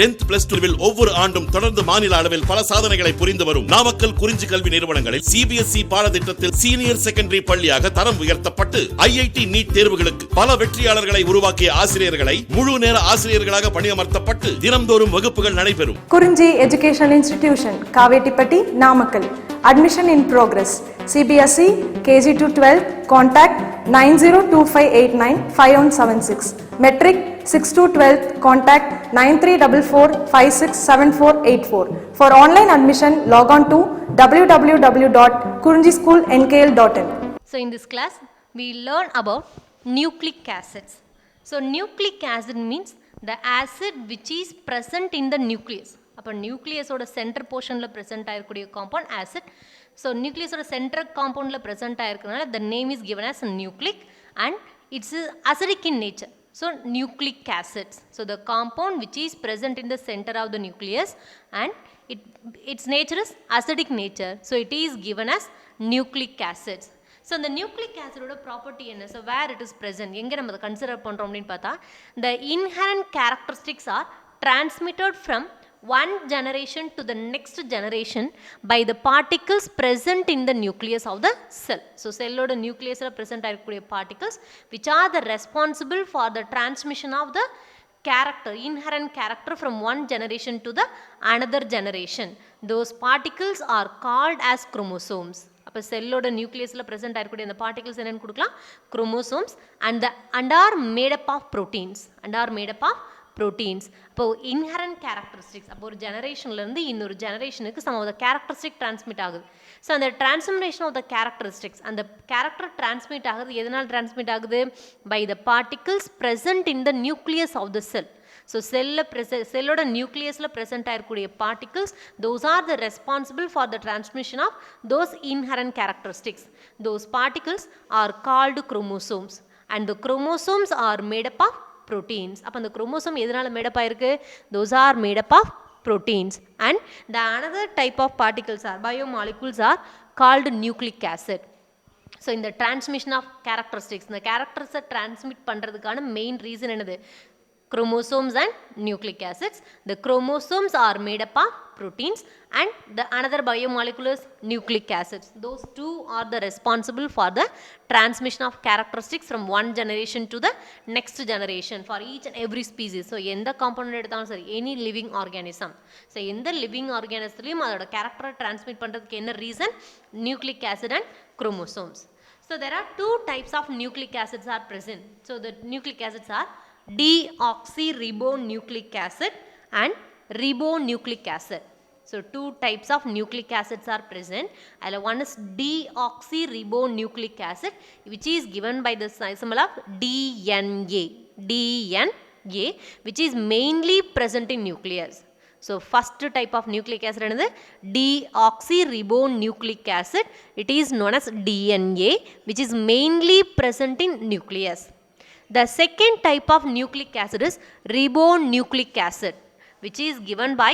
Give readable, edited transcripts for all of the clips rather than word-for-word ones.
10th plus 2 ஒவ்வொரு ஆண்டும் தொடர்ந்து மாநில அளவில் பல சாதனைகளை புரிந்து வரும் நாமக்கல் குறிஞ்சி கல்வி நிறுவனங்களில் சிபிஎஸ்இ பாடத்திட்டத்தில் சீனியர் செகண்டரி பள்ளியாக தரம் உயர்த்தப்பட்டு ஐஐடி நீட் தேர்வுகளுக்கு பல வெற்றியாளர்களை உருவாக்கிய ஆசிரியர்களை முழு நேர ஆசிரியர்களாக பணியமர்த்தப்பட்டு தினம்தோறும் வகுப்புகள் நடைபெறும். குறிஞ்சி educational institution, Kavettipatti, Namakkal. Admission in progress. CBSE KG to 12. Contact 9025895176. Metric 6 to 12. Contact 9344567484. For online admission, log on to www.kurinjischoolnkl.in. So in this class, we learn about nucleic acids. So nucleic acid means the acid which is present in the nucleus. அப்போ நியூக்ளியஸோட centre போர்ஷனில் present ஆகிருக்கூடிய compound acid. So நியூக்ளியஸோட centre காம்பவுண்டில் present ஆகிருக்கிறதுனால the name is given as nucleic and it's acidic in nature. So nucleic acids. So the compound which is present in the centre of the nucleus and its nature is acidic nature. So it is given as nucleic acids. So இந்த nucleic ஆசிடோட property என்ன? So where it is present, எங்கே நம்ம அதை consider பண்ணுறோம் அப்படின்னு பார்த்தா, the inherent characteristics are transmitted from one generation to the next generation by the particles present in the nucleus of the cell. So cell oda nucleus la present aayirukkudiya particles which are the responsible for the transmission of the character, inherent character from one generation to the another generation. Those particles are called as chromosomes. அப்போ செல்லோட நியூக்ளியஸில் present ஆகிருக்கூடிய அந்த particles என்னென்னு கொடுக்கலாம்? Chromosomes and are made up of proteins. Proteins. அப்போ inherent characteristics, அப்போ ஒரு ஜெனரேஷன்லேருந்து இன்னொரு ஜெனரேஷனுக்கு some of the characteristic transmit ஆகுது. ஸோ அந்த டிரான்ஸ்மிட்டேஷன் ஆஃப் த கேரக்டரிஸ்டிக்ஸ், அந்த கேரக்டர் டிரான்ஸ்மிட் ஆகுது எதனால் டிரான்ஸ்மிட் ஆகுது? By the particles present in the nucleus of the cell. So செல்லோட நியூக்ளியஸில் ப்ரெசென்ட் ஆகக்கூடிய particles, those are the responsible for the transmission of those inherent characteristics. Those particles are called chromosomes and the chromosomes are made up of proteins. அப்போ அந்த chromosome எதனால் made up ஆயிருக்கு? those are made up of proteins and the another type of particles are biomolecules are called nucleic acid. So in the transmission of characteristics, இந்த characters transmit பண்ணுறதுக்கான main reason என்னது? chromosomes and nucleic acids. The chromosomes are made up of proteins and the another biomolecule is nucleic acids. Those two are the responsible for the transmission of characteristics from one generation to the next generation for each and every species. So எந்த compound எடுத்தாலும் சரி, any living organism. So எந்த living organismலையும் அதோட கேரக்டரை transmit பண்ணுறதுக்கு என்ன reason? nucleic acid and chromosomes. So there are two types of nucleic acids are present. So the nucleic acids are deoxyribonucleic acid and ribonucleic acid. So two types of nucleic acids are present. One is deoxyribonucleic acid which is given by the symbol of DNA, which is mainly present in nucleus. So first type of nucleic acid is deoxyribonucleic acid. It is known as DNA, which is mainly present in nucleus. The second type of nucleic acid is ribonucleic acid, which is given by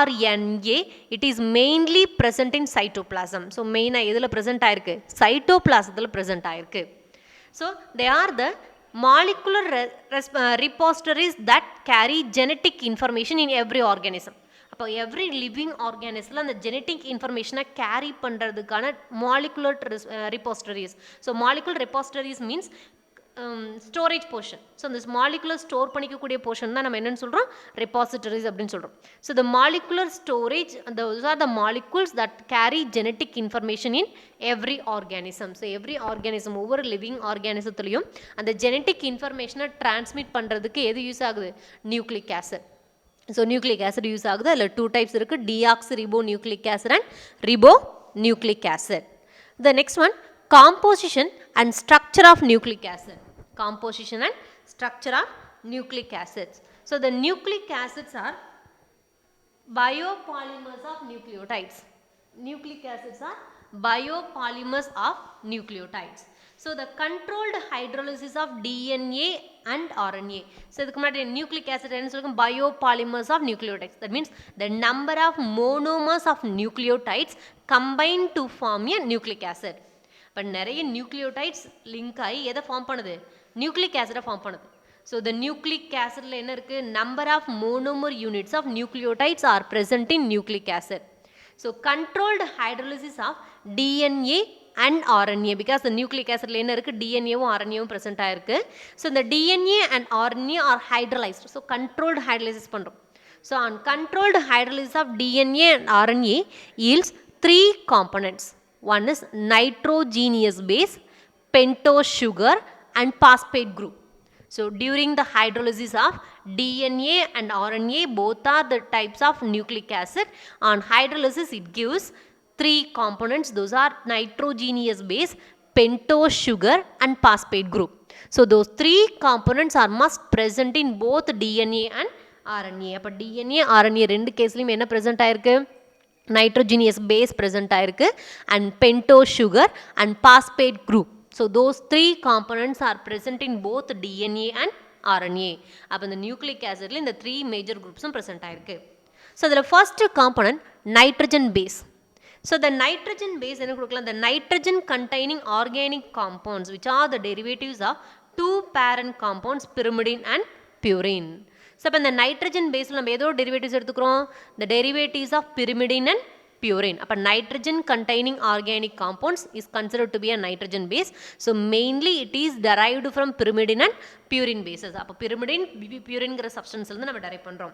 RNA. It is mainly present in cytoplasm. So main எதில் present ஆயிருக்கு? cytoplasmத்தில் present ஆயிருக்கு. So they are the molecular repositories that carry genetic information in every organism. அப்போ every living ஆர்கானிஸில் அந்த genetic இன்ஃபர்மேஷனை carry பண்ணுறதுக்கான molecular repositories. So molecular repositories means storage portion. So இந்த molecular store பண்ணிக்கக்கூடிய போர்ஷன் தான் நம்ம என்னென்னு சொல்கிறோம்? ரெபாசிட்டரிஸ் அப்படின்னு சொல்கிறோம். So the molecular storage, those are the molecules that carry genetic information in every organism. So every organism, ஒவ்வொரு living ஆர்கானிசத்துலேயும் அந்த ஜெனட்டிக் இன்ஃபர்மேஷனை டிரான்ஸ்மிட் பண்ணுறதுக்கு எது யூஸ் ஆகுது? Nucleic acid. So nucleic acid use ஆகுது. அதில் டூ டைப்ஸ் இருக்குது, deoxyribonucleic acid and ribonucleic acid. The next one, composition and structure of nucleic acid. Composition and structure of nucleic acids. So the nucleic acids are biopolymers of nucleotides. Nucleic acids are biopolymers of nucleotides. So the controlled hydrolysis of DNA and RNA. So இதுக்கு முன்னாடி nucleic acid என்ன சொல்லுங்க? biopolymers of nucleotides. That means the number of monomers of nucleotides combined to form a nucleic acid. இப்போ நிறைய nucleotides link ஆகி எதை form பண்ணுது? Nucleic ஆசிடை form பண்ணுது. So the nucleic acid la enna irukku, number of monomer units of nucleotides are present in nucleic acid. So controlled hydrolysis of DNA and RNA, because the nucleic acid la enna irukku, DNA um RNA um present ஆயிருக்கு. So the DNA and RNA are hydrolyzed. So controlled hydrolysis பண்றோம். So on controlled hydrolysis of DNA and RNA yields three components. One is nitrogenous base, pentose sugar and phosphate group. So during the hydrolysis of DNA and RNA, both are the types of nucleic acid. On hydrolysis it gives three components. Those are nitrogenous base, pentose sugar and phosphate group. So those three components are must present in both DNA and RNA. அப்போ DNA RNA ரெண்டு கேஸ்லையும் என்ன present ஆயிருக்கு? Nitrogenous base present ஆயிருக்கு and pentose sugar and phosphate group. So those three components are present in both DNA and RNA. அப்போ இந்த nucleic acidல இந்த three major groups present ஆயிருக்கு. So the first component nitrogen base. So the nitrogen base என்ன கொடுக்கலாம்? The nitrogen containing organic compounds which are the derivatives of two parent compounds pyrimidine and purine. So அப்போ இந்த nitrogen baseல நம்ம ஏதோ derivatives எடுத்துக்கிறோம்? The derivatives of pyrimidine and purine. அப்போ nitrogen containing organic compounds is considered to be a nitrogen base. So mainly it is derived from pyrimidine and purine bases. அப்போ pyrimidine purineங்கிற substance இருந்து நம்ம derive பண்றோம்.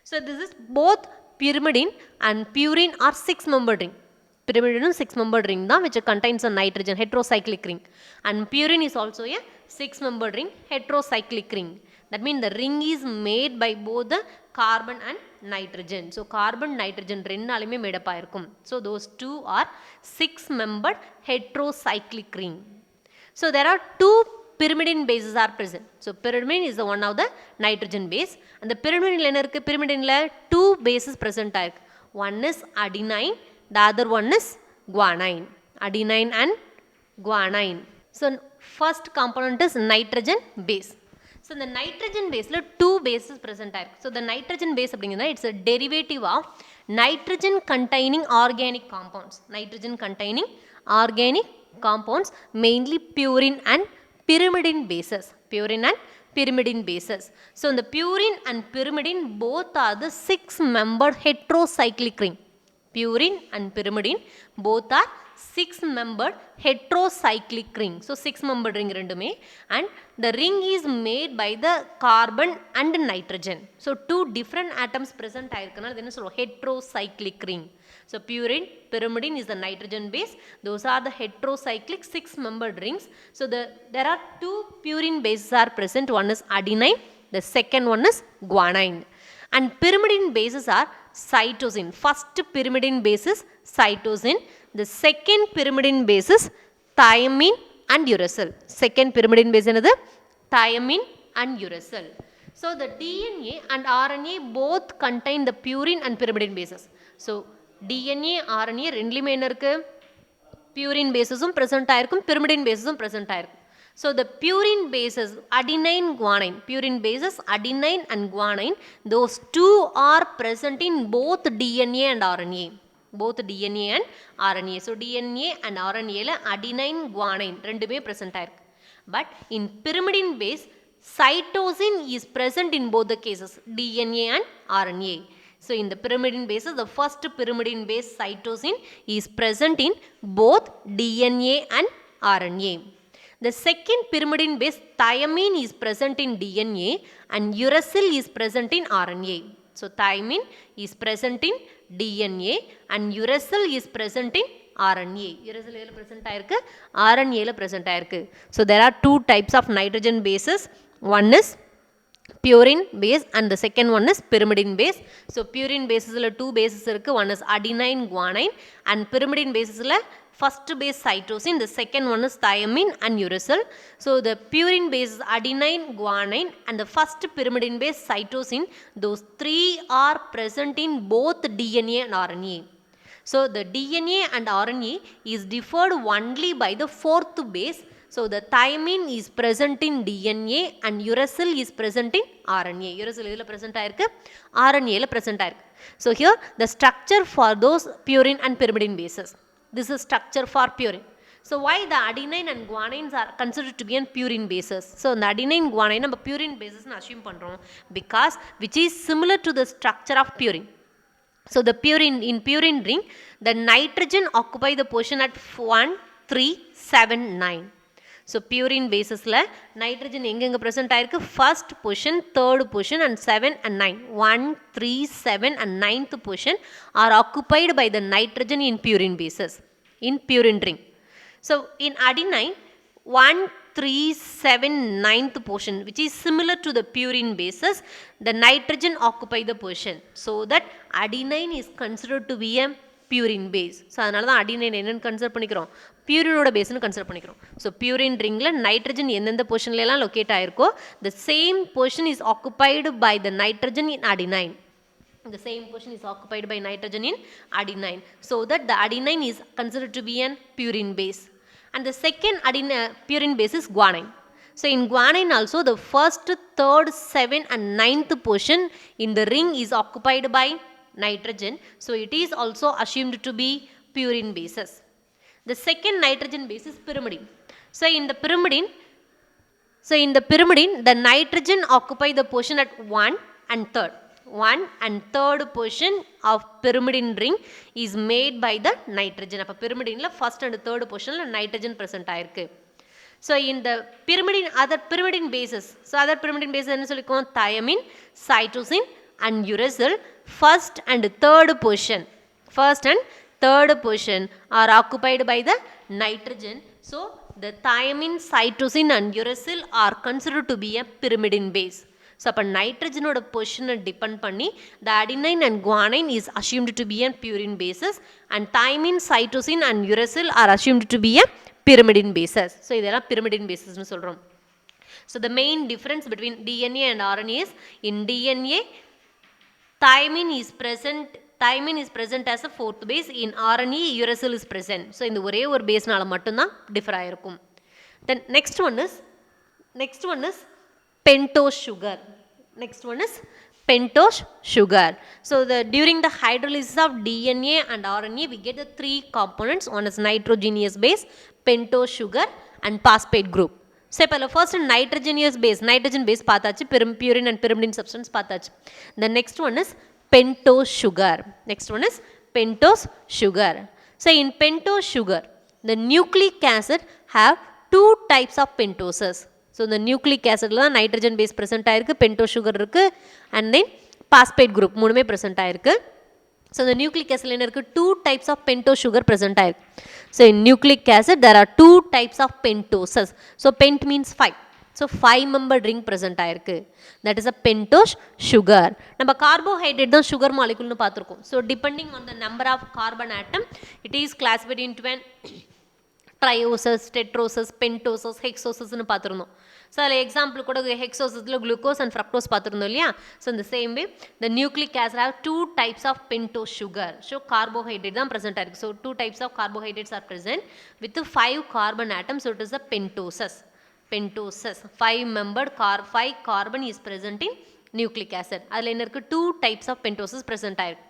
So this is both pyrimidine and purine are 6-membered ring. Pyrimidine is 6-membered ring தான் which contains a nitrogen heterocyclic ring, and purine is also a 6-membered ring heterocyclic ring. That means the ring is made by both the carbon and nitrogen. So carbon nitrogen ரெண்டாலுமே made up ஆயிருக்கும். So those two are 6-membered heterocyclic ring. So there are two pyrimidine bases are present. So pyrimidine is the one of the nitrogen base, and the pyrimidine என்ன இருக்கு? pyrimidine two bases present ஆயிருக்கு. One is adenine, the other one is guanine. Adenine and guanine. So first component is nitrogen base. So the nitrogen base la two bases present ஆயிருக்கு. So the nitrogen base அப்படிங்கிறது it's a derivative of nitrogen containing organic compounds. Nitrogen containing organic compounds, mainly purine and pyrimidine bases. Purine and pyrimidine bases. So the purine and pyrimidine both are the 6-membered heterocyclic ring. Purine and pyrimidine both are 6-membered heterocyclic ring. So 6-membered ring rendume, and the ring is made by the carbon and nitrogen. So two different atoms present ஆயிருக்கனால இது என்ன சொல்றோம்? heterocyclic ring. So purine, pyrimidine is the nitrogen base. Those are the heterocyclic 6-membered rings. So there are two purine bases are present. One is adenine, the second one is guanine. And pyrimidine bases are cytosine. First pyrimidine base is cytosine. The second pyrimidine base is thiamine and uracil. Second pyrimidine base is thiamine and uracil. So the DNA and RNA both contain the purine and pyrimidine bases. So DNA, RNA ரெண்டுமே என்ன இருக்கு? Purine bases present ஆயிருக்கும், pyrimidine bases present ஆயிருக்கும். So the purine bases adenine, guanine, purine bases adenine and guanine, those two are present in both DNA and RNA. Both DNA and RNA. So DNA and RNA la adenine, guanine ரெண்டுமே present ஆயிருக்கு. But in pyrimidine base, cytosine is present in both the cases, DNA and RNA. So in the pyrimidine bases, the first pyrimidine base cytosine is present in both DNA and RNA. The second pyrimidine base thiamine is present in DNA and uracil is present in RNA. So thiamine is present in DNA and uracil is present in RNA. Uracil is present ஆயிருக்கு, RNA is present ஆயிருக்கு. So there are two types of nitrogen bases. One is purine base and the second one is pyrimidine base. So purine bases la two bases irukku. One is adenine, guanine, and pyrimidine bases la first base cytosine, the second one is thiamine and uracil. So the purine base is adenine, guanine, and the first pyrimidine base cytosine. Those three are present in both DNA and RNA. So the DNA and RNA is differed only by the fourth base. So the thiamine is present in DNA and uracil is present in RNA. Uracil is present ஆயிருக்கு, RNA is present ஆயிருக்கு. So here the structure for those purine and pyrimidine bases. This is structure for purine. So why the adenine and guanines are considered to be an purine bases? So the adenine guanine நம்ம purine bases assume பண்றோம் because which is similar to the structure of purine. So the purine, in purine ring, the nitrogen occupy the position at 1, 3, 7, 9. So purine bases la nitrogen எங்க present ஆயிருக்கு first position, third position and 7 and 9. 1, 3, 7 and 9th position are occupied by the nitrogen in purine bases, in purine ring. So in adenine, 1, 3, 7, 9th portion which is similar to the purine bases, the nitrogen occupy the position. So that adenine is considered to be a purine base. So அதனால தான் adenine என்னன்னு consider பண்ணிக்கிறோம் பியூரினோட பேஸ்னு consider பண்ணிக்கிறோம். So purine ரிங்கில் nitrogen எந்தெந்த பொசிஷன்லாம் locate ஆயிருக்கோ the same portion is occupied by the nitrogen in adenine. The same portion is occupied by nitrogen in adenine. So that the adenine is considered to be an purine base. And the second purine base is guanine. So in guanine also the first, third, 7 and 9th portion in the ring is occupied by nitrogen. So it is also assumed to be purine bases. The second nitrogen base is pyrimidine. So in the pyrimidine, the nitrogen occupy the portion at 1 and 3rd. 1 and 3rd portion of pyrimidine ring is made by the nitrogen. அப்ப pyrimidine first and 3rd portion nitrogen present ஆயிருக்கு. So in the pyrimidine, other pyrimidine bases, so other pyrimidine bases என்ன சொல்லிக்கோம் thiamine, cytosine and uracil first and 3rd portion are occupied by the nitrogen. So the thiamine, cytosine and uracil are considered to be a pyrimidine base. So அப்போ நைட்ரஜனோட பொசிஷனை depend பண்ணி the adenine and guanine is assumed to be a purine bases and thiamine, cytosine and uracil are assumed to be a pyrimidine bases. So இதெல்லாம் pyrimidine basesனு சொல்கிறோம். So the main difference between DNA and RNA is in DNA thiamine is present as a fourth base. In RNA uracil is present. So இந்த ஒரே ஒரு பேஸ்னால மட்டும்தான் differ ஆயிருக்கும். Then next one is pentose sugar. So during the hydrolysis of DNA and RNA we get the three components. One is nitrogenous base, pentose sugar and phosphate group. So இப்போ first nitrogenous base, nitrogen base பார்த்தாச்சு, purine and pyrimidine substance பார்த்தாச்சு. The next one is pentose sugar. So in pentose sugar, the nucleic acid have two types of pentoses. So the nucleic acid la nitrogen base present ஆயிருக்கு, pentose sugar இருக்கு, and then phosphate group மூணுமே present ஆயிருக்கு. So the nucleic acid என்ன இருக்கு, two types of pentose sugar present ஆயிருக்கு. So in nucleic acid there are two types of pentoses. So pent means 5. So 5-membered ring present ஆயிருக்கு. That is a pentose sugar. நம்ம carbohydrate தான் sugar molecule னு பார்த்திருக்கோம். So depending on the number of carbon atom, it is classified into an trioses, tetroses, pentoses, hexoses னு பார்த்திருந்தோம். So அதில் example கூட ஹெக்ஸோசஸில் glucose and fructose பார்த்துருந்தோம் இல்லையா. ஸோ இந்த same way the nucleic acid have two types of pentose sugar. So carbohydrate தான் present ஆயிருக்கு. So two types of carbohydrates are present with 5 carbon atoms. So it is a pentoses. 5 carbon is present in nucleic acid. அதில் என்ன இருக்கு, two types of pentoses present ஆயிருக்கு.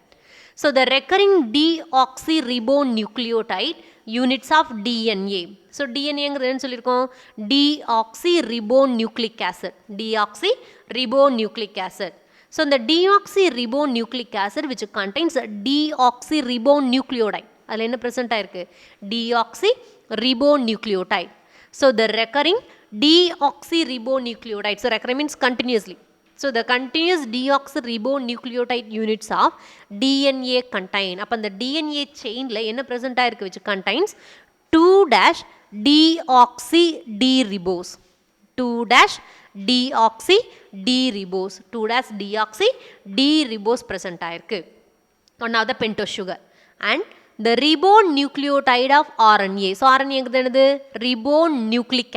So the recurring deoxyribonucleotide units of DNA. So DNA ங்கிறது என்ன சொல்லியிருக்கோம், deoxyribonucleic acid. So the deoxyribonucleic acid which contains deoxyribonucleotide, அதில் என்ன present ஆயிருக்கு, deoxyribonucleotide. So the recurring deoxyribonucleotide, so recurring means continuously. So the continuous deoxyribonucleotide units of DNA contain. அப்போ அந்த DNA chainல என்ன present ஆயிருக்கு which contains 2-deoxy-D-ribose. 2-deoxy-D-ribose present ஆயிருக்கு. One of the pentose sugar. And the ribonucleotide of RNA. So RNA எங்கிறது என்னது, ribonucleic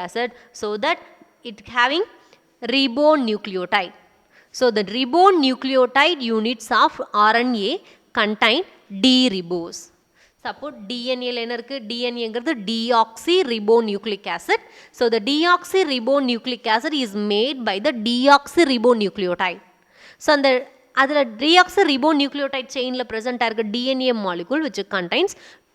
acid. So that it having ribonucleotide. So the ribonucleotide units of RNA contain D-ribose. Suppose DNA ல என்ன இருக்கு, DNA ங்கிறது deoxyribonucleic acid. So the deoxyribonucleic acid is made by the deoxyribonucleotide. So அந்த அதில் deoxyribonucleotide chainல present ஆயிருக்க DNA molecule which contains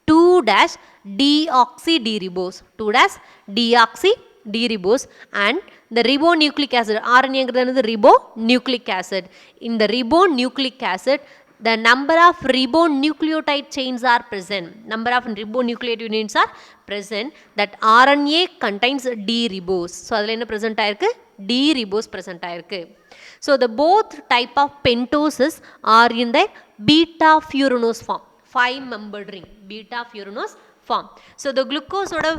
2-deoxy-D-ribose, 2-deoxy-D-ribose, and the ribonucleic acid, RNA ங்கிறது ribonucleic acid. In the ribonucleic acid, the number of ribonucleotide chains are present. Number of ribonucleotide units are present. That RNA contains D-ribose. So அதில் என்ன present ஆயிருக்கு? D-ribose present ஆயிருக்கு. So the both type of pentoses are in the beta furanose form. 5-membered ring, beta furanose form. So the glucose oda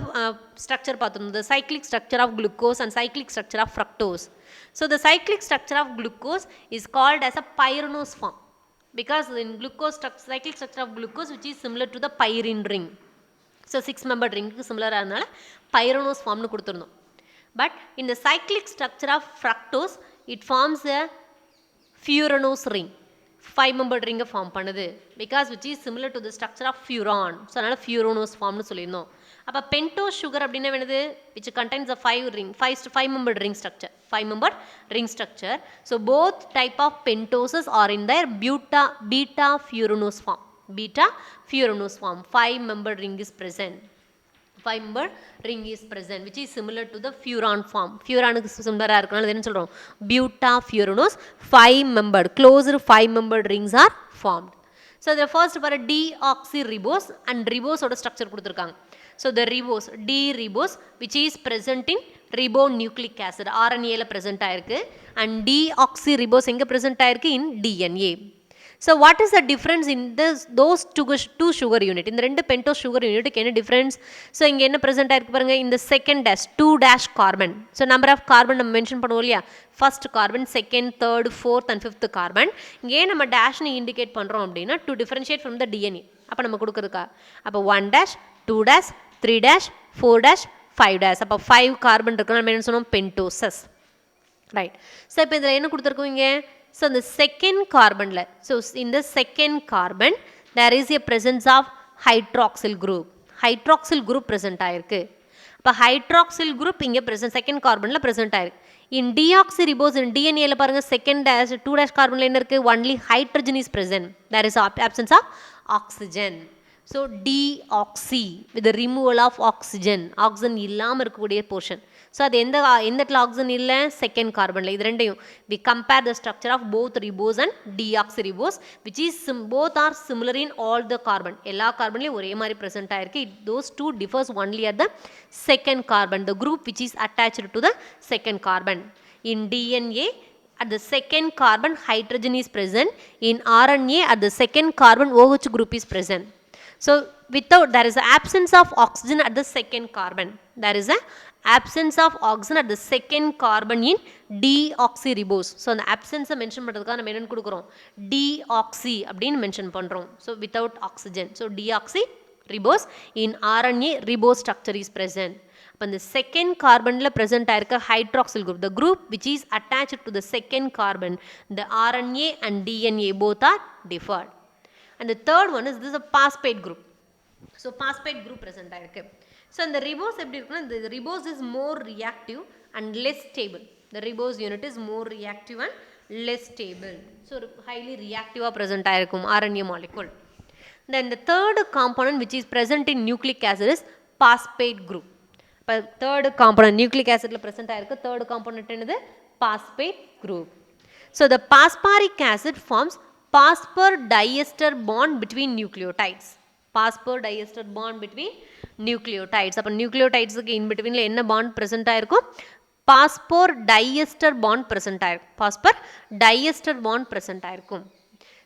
structure pathum, the cyclic structure of glucose and cyclic structure of fructose. So the cyclic structure of glucose is called as a pyranose form, because in glucose cyclic structure of glucose which is similar to the pyrene ring. So 6-membered ring ku similar ஆனனால pyranose form nu கொடுத்திருந்தோம். But in the cyclic structure of fructose, it forms a furanose ring. 5-membered ring form பண்ணுது, because which is similar to the structure of furan. So அதனால furanose form னு சொல்லியிருந்தோம். அப்போ pentose sugar அப்படின்னா என்னது? which contains a 5-membered ring structure. 5-membered ring structure. So both type of pentoses are in their beta furanose form. Beta furanose form. 5-membered ring is present. 5-membered ring is present, which is similar to the furan form. Furan க்கு similar-ஆ இருக்கனால என்ன சொல்றோம்? Beta-furanose 5-membered, closed 5-membered rings are formed. So the first for deoxyribose and ribose oda structure கொடுத்திருக்காங்க. So the ribose, D-ribose, which is present in ribonucleic acid, RNA ல present ஆயிருக்கு, and deoxyribose எங்க present ஆயிருக்கு? In DNA. So what is the difference in those two sugar unit? இந்த ரெண்டு pentose sugar unit க்கு என்ன difference? So இங்க என்ன present ஆயிருக்கு பாருங்க, இந்த second dash 2' carbon. So number of carbon நம்ம mention பண்ணுவோம் இல்லையா, first carbon, second, third, fourth and fifth carbon. இங்கே நம்ம dash னு indicate பண்றோம் அப்படின்னா to differentiate from the DNA. அப்ப நம்ம கொடுக்கிறதுக்கா, அப்ப 1', 2', 3', 4', 5'. அப்ப 5 carbon இருக்கு, நம்ம என்ன சொன்னோம்? pentoses. Right. So இப்போ இதுல என்ன கொடுத்திருக்கோம் இங்க? So in the second carbon, so in the second carbon there is a presence of hydroxyl group. Hydroxyl group present ஆயிருக்கு. அப்ப hydroxyl group இங்க present, second carbonல present ஆயிருக்கு. In deoxyribose, in DNA ல பாருங்க, second dash 2' carbonல என்ன இருக்கு? Only hydrogen is present. There is absence of oxygen. So deoxy with the removal of oxygen. Oxygen இல்லாம இருக்கக்கூடிய portion. So அது எந்த இடத்துல oxygen இல்ல? second carbonல. இது ரெண்டையும் we compare the structure of both ribose and deoxyribose, which is both are similar in all the carbon. எல்லா கார்பன்லயும் ஒரே மாதிரி present ஆயிருக்கு. Those two differs only at the second carbon, the group which is attached to the second carbon. In DNA, at the second carbon hydrogen is present. In RNA, at the second carbon OH group is present. So there is an absence of oxygen at the second carbon. There is a absence of oxygen at the second carbon in deoxyribose. So the absence mention பண்றதுக்காக நம்ம என்ன கொடுக்கிறோம்? deoxy அப்படினு mention பண்றோம். So without oxygen. So deoxyribose. In RNA, ribose structure is present. அப்ப the second carbonல present ஆயிருக்க hydroxyl group, the group which is attached to the second carbon, the RNA and DNA both are differed. And the third one is this is a phosphate group. So phosphate group present ஆயிருக்கு. So இந்த ribose எப்படி இருக்குன்னா, the ribose is more reactive and less stable. The ribose unit is more reactive and less stable. So highly reactive present ஆயிருக்கும் RNA molecule. Then the third component which is present in nucleic acid is phosphate group. இப்போ third component nucleic acidல present ஆயிருக்கு, third component என்னது? phosphate group. So the phosphoric acid forms phosphor diester bond between nucleotides. Phosphor diester bond between nucleotides. அப்ப nucleotidesக்கு in betweenல என்ன bond present ஆயிருக்கும்? phosphor diester bond present ஆயிருக்கும். phosphor diester bond present ஆயிருக்கும்.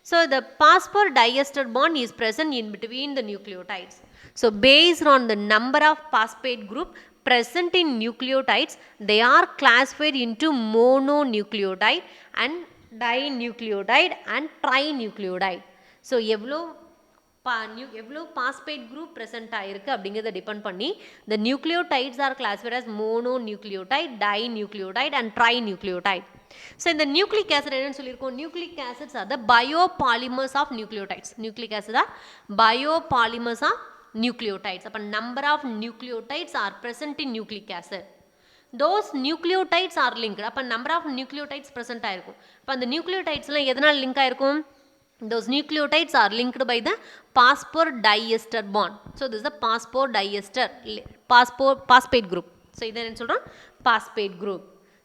So the phosphor diester bond is present in between the nucleotides. So based on the number of phosphate group present in nucleotides, they are classified into mononucleotide and dinucleotide and trinucleotide. So எவ்வளோ phosphate group present ஆயிருக்கு அப்படிங்கிறத depend பண்ணி the nucleotides are classified as mononucleotide, dinucleotide and trinucleotide. So இந்த nucleic acid என்னன்னு சொல்லியிருக்கோம்? nucleic acids are the biopolymers of nucleotides. Nucleic acids are biopolymers of nucleotides. அப்ப number of nucleotides are present in nucleic acid. Those nucleotides are linked. அப்ப number of nucleotides present ஆயிருக்கும். அப்ப அந்த nucleotides எல்லாம் எதனால link ஆயிருக்கும்? Those nucleotides are linked by the phosphodiester bond. So this is a phosphodiester phosphate group. So idan enna solrom phosphate group.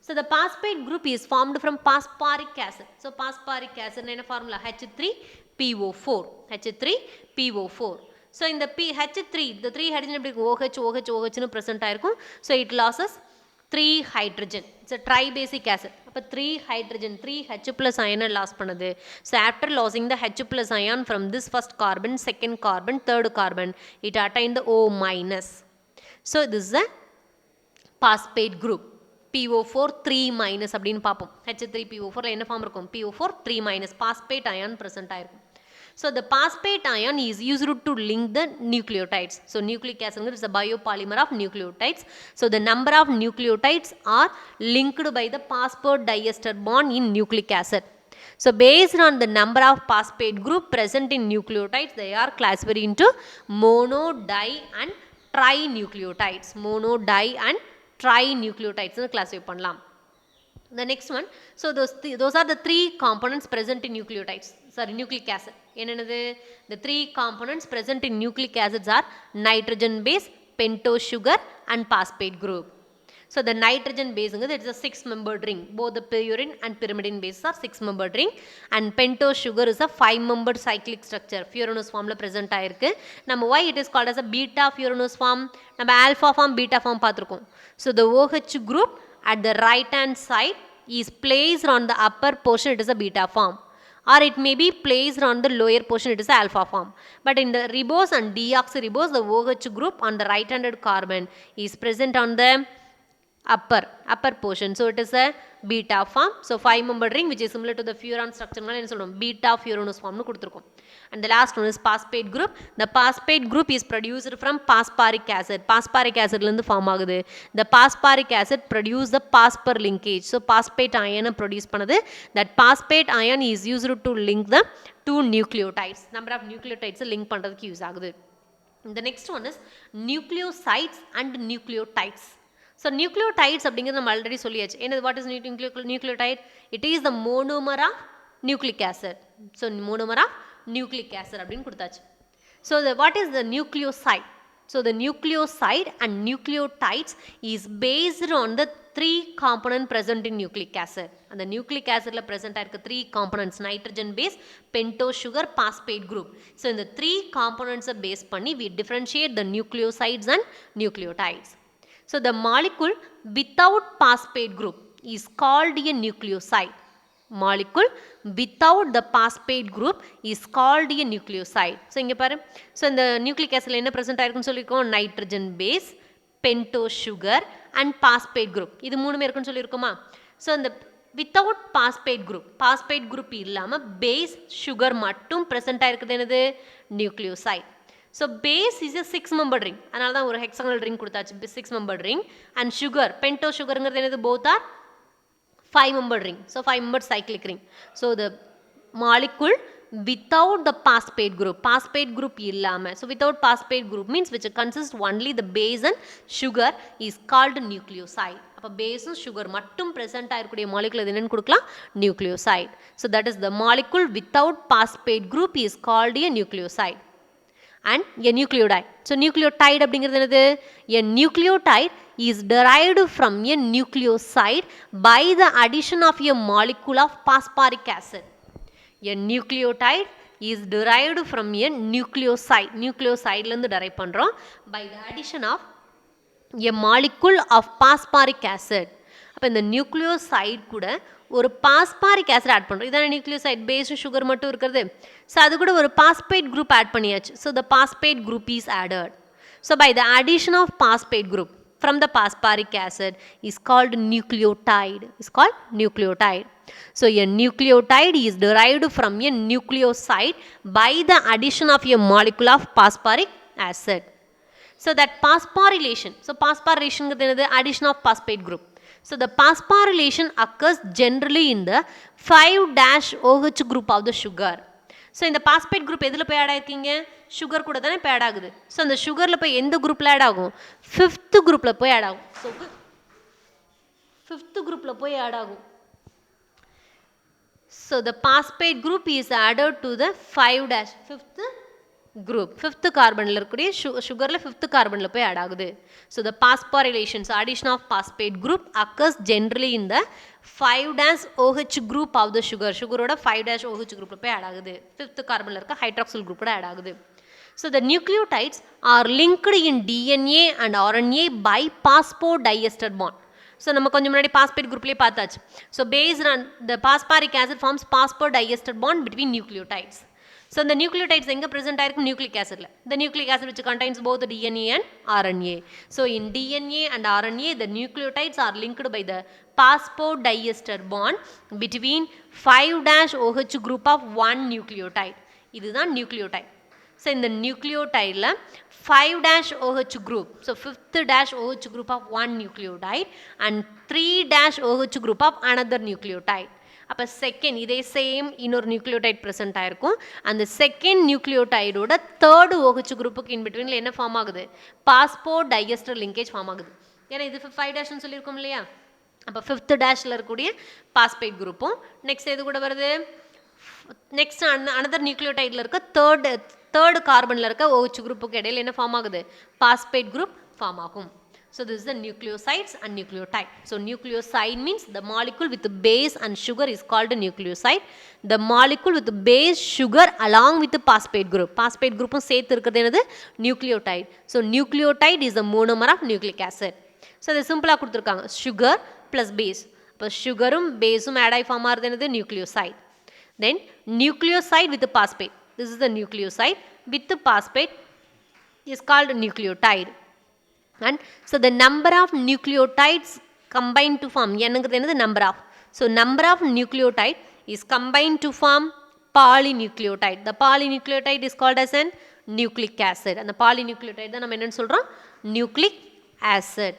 So the phosphate group is formed from phosphoric acid. So phosphoric acid enna formula H3PO4. H3PO4. So in the H3, the 3 hydrogen எப்படி OH னு present ஆயிருக்கும். So it loses 3 hydrogen. It's a tribasic acid. அப்போ 3 hydrogen, 3 H plus ion loss பண்ணுது. So after losing the H plus ion from this first carbon, second carbon, third carbon, it attained the O minus. So this is a phosphate group. PO4 3 minus அப்படின்னு பார்ப்போம். H3PO4 என்ன form இருக்கும்? PO4 3 minus phosphate ion present ஆயிருக்கும். So the phosphate ion is used to link the nucleotides. So nucleic acid is a biopolymer of nucleotides. So the number of nucleotides are linked by the phosphodiester bond in nucleic acid. So based on the number of phosphate group present in nucleotides, they are classified into mono, di and trinucleotides. Mono, di and trinucleotides classify பண்ணலாம். The next one, so those are the 3 components present in nucleotides. Sorry, nucleic acid. The 3 components present in nucleic acids are nitrogen base, pentose sugar and phosphate group. So the nitrogen base it's a 6-membered ring. Both the purine and pyrimidine bases are 6-membered ring, and pentose sugar is a 5-membered cyclic structure. Furanose form la present ஆயிருக்கு. நம்ம why it is called as a beta furanose form? நம்ம alpha form, beta form பார்த்திருக்கோம். So the OH group at the right hand side is placed on the upper portion, it is a beta form, or it may be placed on the lower portion, it is a alpha form. But in the ribose and deoxyribose, the OH group on the right handed carbon is present on the upper portion, so it is a beta form. So 5-membered ring which is similar to the furan structure என்ன சொல்றோம்? beta furanose form னு கொடுத்திருக்கோம். And the last one is phosphate group. The phosphate group is produced from phosphoric acid. Phosphoric acid ல இருந்து form ஆகுது. The phosphoric acid produce the phosphor linkage. So phosphate ion produce பண்ணுது. That phosphate ion is used to link the 2 nucleotides. Number of nucleotides link பண்றதுக்கு use ஆகுது. The next one is nucleosides and nucleotides. So nucleotides அப்படிங்கிறது நம்ம already சொல்லியாச்சு. என்னது what is nucleotide? It is the monomer of nucleic acid. So monomer of nucleic acid அப்படின்னு கொடுத்தாச்சு. So what is the nucleoside? So the nucleoside and nucleotides is based on the 3 components present in nucleic acid. And the nucleic acid la present ஆயிருக்க 3 components, nitrogen base, pentose sugar, phosphate group. So இந்த 3 components base பண்ணி we differentiate the nucleosides and nucleotides. So the molecule without phosphate group is called a nucleoside. Molecule without the phosphate group is called a nucleoside. So இங்க பாரு. So இந்த nucleic acid என்ன present ஆயிருக்குன்னு சொல்லிருக்கோம்? nitrogen base, pentose sugar and phosphate group. இது மூணுமே இருக்குன்னு சொல்லிருக்கோமா? So இந்த without phosphate group இல்லாம base sugar மட்டும் present ஆயிருக்குது என்னது? nucleoside. So base is a 6-membered ring. அதனால தான் ஒரு hexagonal ring கொடுத்தாச்சு. 6-membered ring. And sugar, pentose sugarங்கிறது என்னது? Both are 5-membered ring. So 5-membered cyclic ring. So the molecule without the phosphate group இல்லாம, so without phosphate group means which consists only the base and sugar is called nucleoside. அப்ப base and sugar மட்டும் present ஆயிருக்கூடிய molecule என்னன்னு கொடுக்கலாம்? nucleoside. So that is the molecule without phosphate group is called a nucleoside. And a nucleotide. So nucleotide அப்படிங்கிறது என்னது? A nucleotide is derived from a nucleoside by the addition of a molecule of phosphoric acid. A nucleotide is derived from a nucleoside. Nucleoside ல இருந்து derive பண்றோம் by the addition of a molecule of phosphoric acid. அப்ப இந்த nucleoside கூட ஒரு phosphoric acid add பண்றோம். இதான nucleoside, base sugar மட்டும் இருக்குது. So அது கூட ஒரு phosphate group ஆட் பண்ணியாச்சு. So the phosphate group is added. So by the addition of phosphate group from the phosphoric acid is called nucleotide. So a nucleotide is derived from a nucleoside by the addition of a molecule of phosphoric acid. So that phosphorylation. So phosphorylation is the addition of phosphate group. So the phosphorylation occurs generally in the 5-OH group of the sugar. So இந்த phosphate group எதில் போய் add ஆகிருக்கீங்க? Sugar கூட தானே போய் add ஆகுது. So அந்த சுகரில் போய் எந்த குரூப்பில் ஆட் ஆகும்? 5th குரூப்பில் போய் ஆட் ஆகும். ஸோ 5th குரூப்பில் போய் ஆட் ஆகும். So the phosphate group is added to the 5 dash fifth group. Fifth carbon sugar fifth carbon add ஆகுது. So the phosphorylation, so addition of phosphate group occurs generally in the 5 dash OH group of the sugar. Sugar oda 5 dash OH group add ஆகுது. Fifth carbon hydroxyl group add ஆகுது. So the nucleotides are linked in DNA and RNA by phosphodiester bond. So நம்ம கொஞ்சம் முன்னாடி phosphate groupலயே பார்த்தாச்சு. So based on the phosphoric acid forms phosphodiester bond between nucleotides. So the nucleotides எங்க present ஆயிருக்கும் nucleic acidல. The nucleic acid which contains both DNA and RNA. So in DNA and RNA the nucleotides are linked by the phosphodiester bond between 5 dash OH group of one nucleotide. இதுதான் nucleotide. So in the nucleotide 5 dash OH group, so 5th dash OH group of one nucleotide and 3 dash OH group of another nucleotide. அப்போ second இதே same இன்னொரு nucleotide present ஆயிருக்கும். அந்த second நியூக்ளியோடைடோட third OH குரூப்புக்கு இன்பிட்வீனில் என்ன form ஆகுது? Phosphodiester linkage form ஆகுது. ஏன்னா இது 5 டேஷ்னு சொல்லியிருக்கோம் இல்லையா? அப்போ 5th டேஷில் இருக்கக்கூடிய பாஸ்பேட் குரூப்பும் நெக்ஸ்ட் எது கூட வருது? நெக்ஸ்ட் அனதர் நியூக்ளியோடைடில் இருக்க தேர்டு கார்பனில் இருக்க OH குரூப்புக்கு இடையில் என்ன ஃபார்ம் ஆகுது? பாஸ்பேட் குரூப் ஃபார்ம் ஆகும். So this is the nucleosides and nucleotide. So nucleoside means the molecule with the base and sugar is called a nucleoside. The molecule with the base, sugar along with the phosphate group. Phosphate group சேர்த்து இருக்கிறது என்னது? nucleotide. So nucleotide is the monomer of nucleic acid. So இது சிம்பிளாக கொடுத்துருக்காங்க, sugar plus base. இப்போ சுகரும் பேஸும் add ஆகி form ஆகிறது என்னது? nucleoside. Then nucleoside with the phosphate. This is the nucleoside with the phosphate is called nucleotide. And so the number of nucleotides combined to form என்னங்கிறது என்னது? number of. So number of nucleotide is combined to form polynucleotide. The polynucleotide is called as an nucleic acid. அந்த polynucleotide தான் நம்ம என்னன்னு சொல்றோம்? nucleic acid.